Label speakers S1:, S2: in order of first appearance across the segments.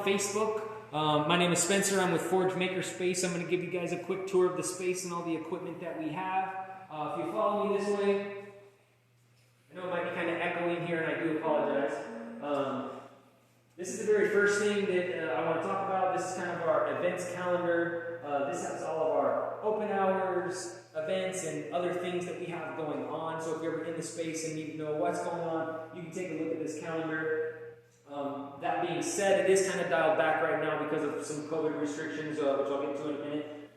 S1: Facebook. My name is Spencer. I'm with Phorge Makerspace. I'm going to give you guys a quick tour of the space and all the equipment that we have. If you follow me this way, I know it might be kind of echoing here, and I do apologize. This is the very first thing that I want to talk about. This is kind of our events calendar. This has all of our open hours, events, and other things that we have going on. So if you're ever in the space and you know what's going on, you can take a look at this calendar. That being said, it is kind of dialed back right now because of some COVID restrictions, which I'll get to in a minute.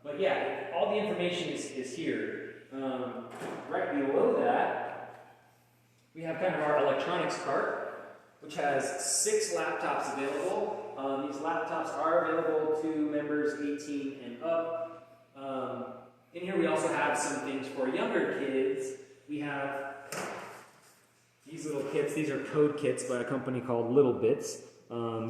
S1: But yeah, all the information is here. Right below that, we have kind of our electronics cart, which has 6 laptops available. These laptops are available to members 18 and up. In here we also have some things for younger kids. We have these little kits. These are code kits by a company called Little Bits.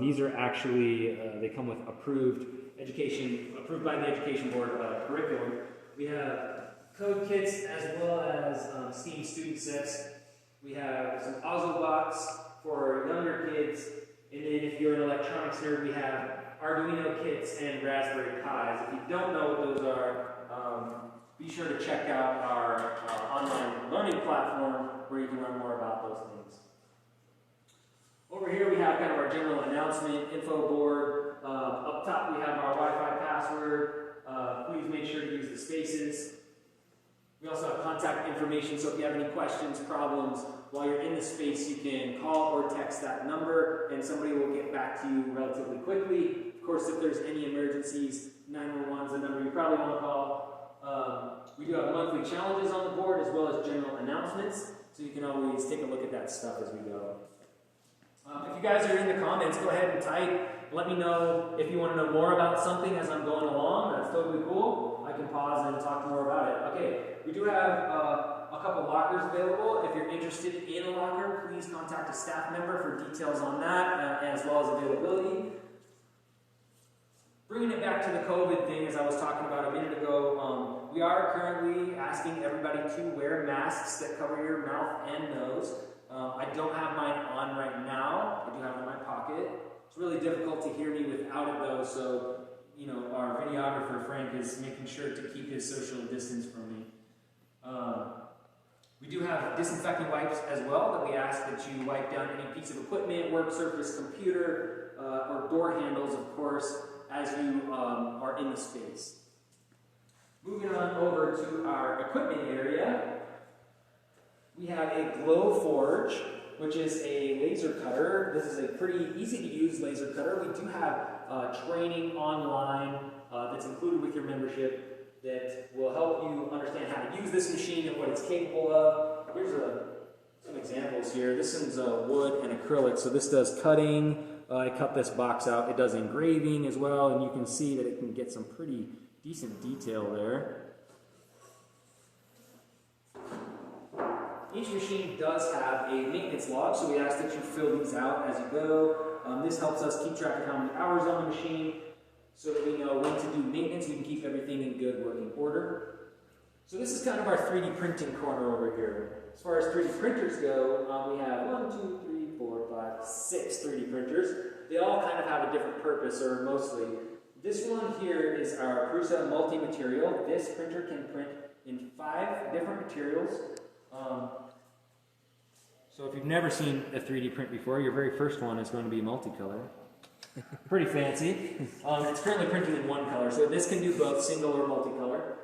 S1: These are actually, they come with approved by the Education Board curriculum. We have code kits as well as STEAM student sets. We have some Ozobots for younger kids. And then if you're an electronics nerd, we have Arduino kits and Raspberry Pis. If you don't know what those are, be sure to check out our online learning platform where you can learn more about those things. Over here we have kind of our general announcement info board. Up top we have our Wi-Fi password. Please make sure to use the spaces. We also have contact information, so if you have any questions, problems, while you're in the space, you can call or text that number, and somebody will get back to you relatively quickly. Of course, if there's any emergencies, 911 is the number you probably want to call. We do have monthly challenges on the board, as well as general announcements, so you can always take a look at that stuff as we go. If you guys are in the comments, go ahead and type. Let me know if you want to know more about something as I'm going along. That's totally cool. I can pause and talk more about it. Okay, we do have a couple lockers available. If you're interested in a locker, please contact a staff member for details on that, as well as availability. Bringing it back to the COVID thing, as I was talking about a minute ago, we are currently asking everybody to wear masks that cover your mouth and nose. I don't have mine on right now. I do have it in my pocket. It's really difficult to hear me without it though, so you know, our videographer Frank is making sure to keep his social distance from me. We do have disinfecting wipes as well that we ask that you wipe down any piece of equipment, work surface, computer, or door handles, of course, as you are in the space. Moving on over to our equipment area, we have a Glow Forge, which is a laser cutter. This is a pretty easy to use laser cutter. We do have training online that's included with your membership that will help you understand how to use this machine and what it's capable of. Here's some examples here. This one's wood and acrylic, so this does cutting. I cut this box out. It does engraving as well, and you can see that it can get some pretty decent detail there. Each machine does have a maintenance log, so we ask that you fill these out as you go. This helps us keep track of how many hours on the machine, so that we know when to do maintenance. We can keep everything in good working order. So this is kind of our 3D printing corner over here. As far as 3D printers go, we have 6 3D printers. They all kind of have a different purpose, or mostly. This one here is our Prusa multi-material. This printer can print in 5 different materials. So if you've never seen a 3D print before, your very first one is going to be multicolor. Pretty fancy. It's currently printing in 1 color, so this can do both single or multicolor.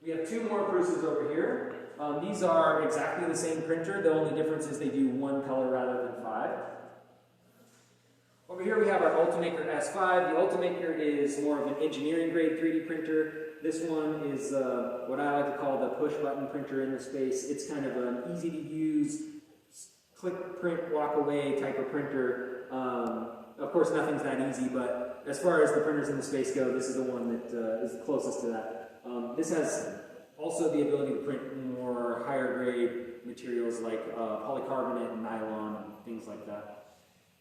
S1: We have 2 more Prusas over here. These are exactly the same printer. The only difference is they do 1 color rather than 5. Over here we have our Ultimaker S5. The Ultimaker is more of an engineering grade 3D printer. This one is what I like to call the push button printer in the space. It's kind of an easy to use, click, print, walk away type of printer. Of course nothing's that easy, but as far as the printers in the space go, this is the one that is the closest to that. This has also the ability to print more higher grade materials like polycarbonate and nylon and things like that.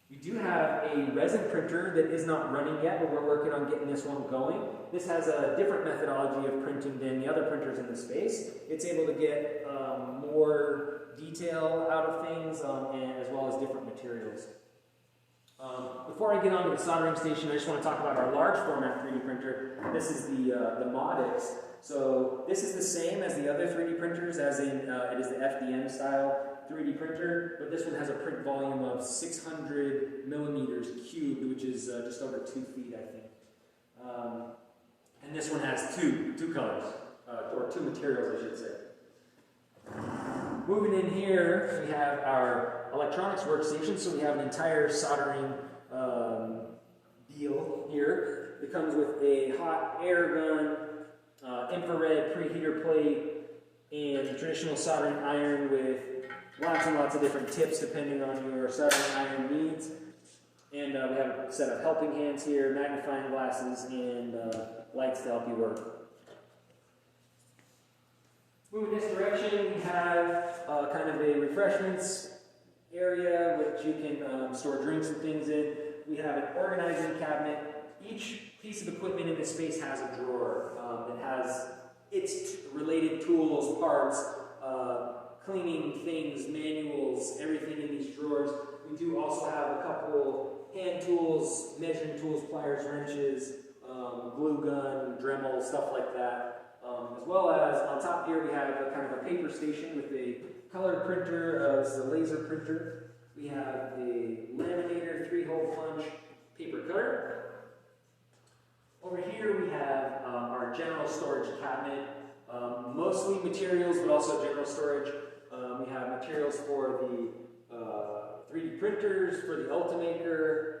S1: We do have a resin printer that is not running yet, but we're working on getting this one going. This has a different methodology of printing than the other printers in the space. It's able to get more detail out of things, and as well as different materials. Before I get onto the soldering station, I just want to talk about our large format 3D printer. This is the Modix. So this is the same as the other 3D printers, as in it is the FDM style 3D printer, but this one has a print volume of 600 millimeters cubed, which is just over 2 feet, I think. And this one has two colors, or 2 materials, I should say. Moving in here, we have our electronics workstation, so we have an entire soldering deal here. It comes with a hot air gun, infrared preheater plate, and a traditional soldering iron with lots and lots of different tips depending on your soldering iron needs. And we have a set of helping hands here, magnifying glasses, and lights to help you work. Moving this direction, we have kind of a refreshments area which you can store drinks and things in. We have an organizing cabinet. Each piece of equipment in this space has a drawer that has its related tools, parts, cleaning things, manuals, everything in these drawers. We do also have a couple hand tools, measuring tools, pliers, wrenches, glue gun, Dremel, stuff like that. As well as on top here we have a kind of a paper station with a color printer, this is a laser printer. We have a laminator, 3-hole punch, paper cutter. Over here we have our general storage cabinet, mostly materials but also general storage. We have materials for the 3D printers, for the Ultimaker,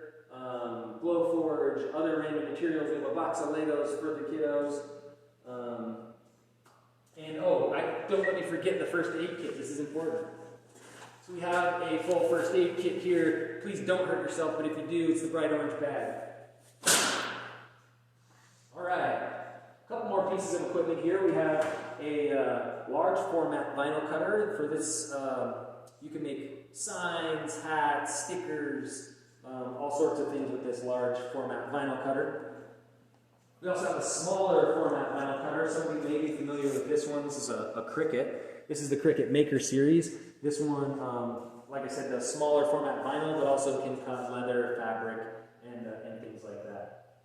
S1: Glowforge, other random materials. We have a box of Legos for the kiddos. And don't let me forget the first aid kit. This is important. So we have a full first aid kit here. Please don't hurt yourself, but if you do, it's the bright orange bag. Alright, a couple more pieces of equipment here. We have a large format vinyl cutter. For this, you can make signs, hats, stickers, all sorts of things with this large format vinyl cutter. We also have a smaller format vinyl cutter. Some of you may be familiar with this one. This is a Cricut. This is the Cricut Maker series. This one, like I said, does smaller format vinyl, but also can cut leather, fabric, and things like that.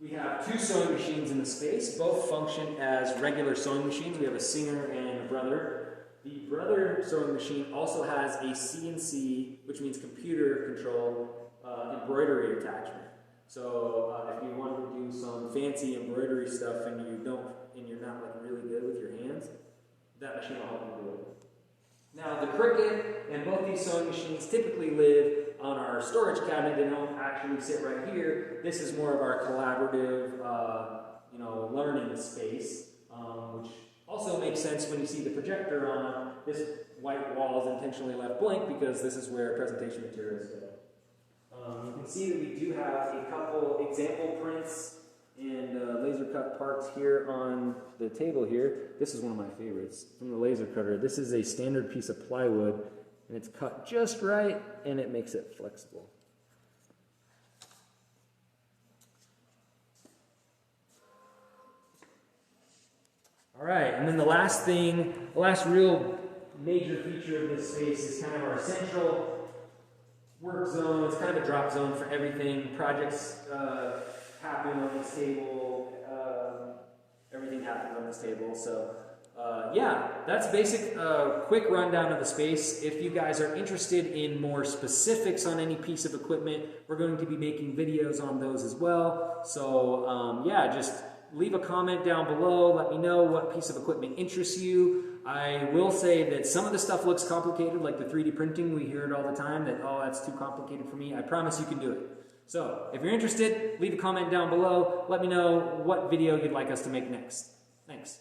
S1: We have 2 sewing machines in the space. Both function as regular sewing machines. We have a Singer and a Brother. The Brother sewing machine also has a CNC, which means computer-controlled embroidery attachment. So if you want to do some fancy embroidery stuff and you're not like really good with your hands, that machine will help you do it. Now the Cricut and both these sewing machines typically live on our storage cabinet. They don't actually sit right here. This is more of our collaborative, learning space, which also makes sense when you see the projector on. This white wall is intentionally left blank because this is where presentation materials go. You can see that we do have a couple example prints and laser cut parts here on the table here. This is one of my favorites from the laser cutter. This is a standard piece of plywood and it's cut just right and it makes it flexible. Alright, and then the last real major feature of this space is kind of our central work zone. It's kind of a drop zone for everything. Projects happen on this table. Everything happens on this table. So yeah, that's basic quick rundown of the space. If you guys are interested in more specifics on any piece of equipment, we're going to be making videos on those as well. So yeah, just leave a comment down below. Let me know what piece of equipment interests you. I will say that some of the stuff looks complicated, like the 3D printing. We hear it all the time that, oh, that's too complicated for me. I promise you can do it. So if you're interested, leave a comment down below. Let me know what video you'd like us to make next. Thanks.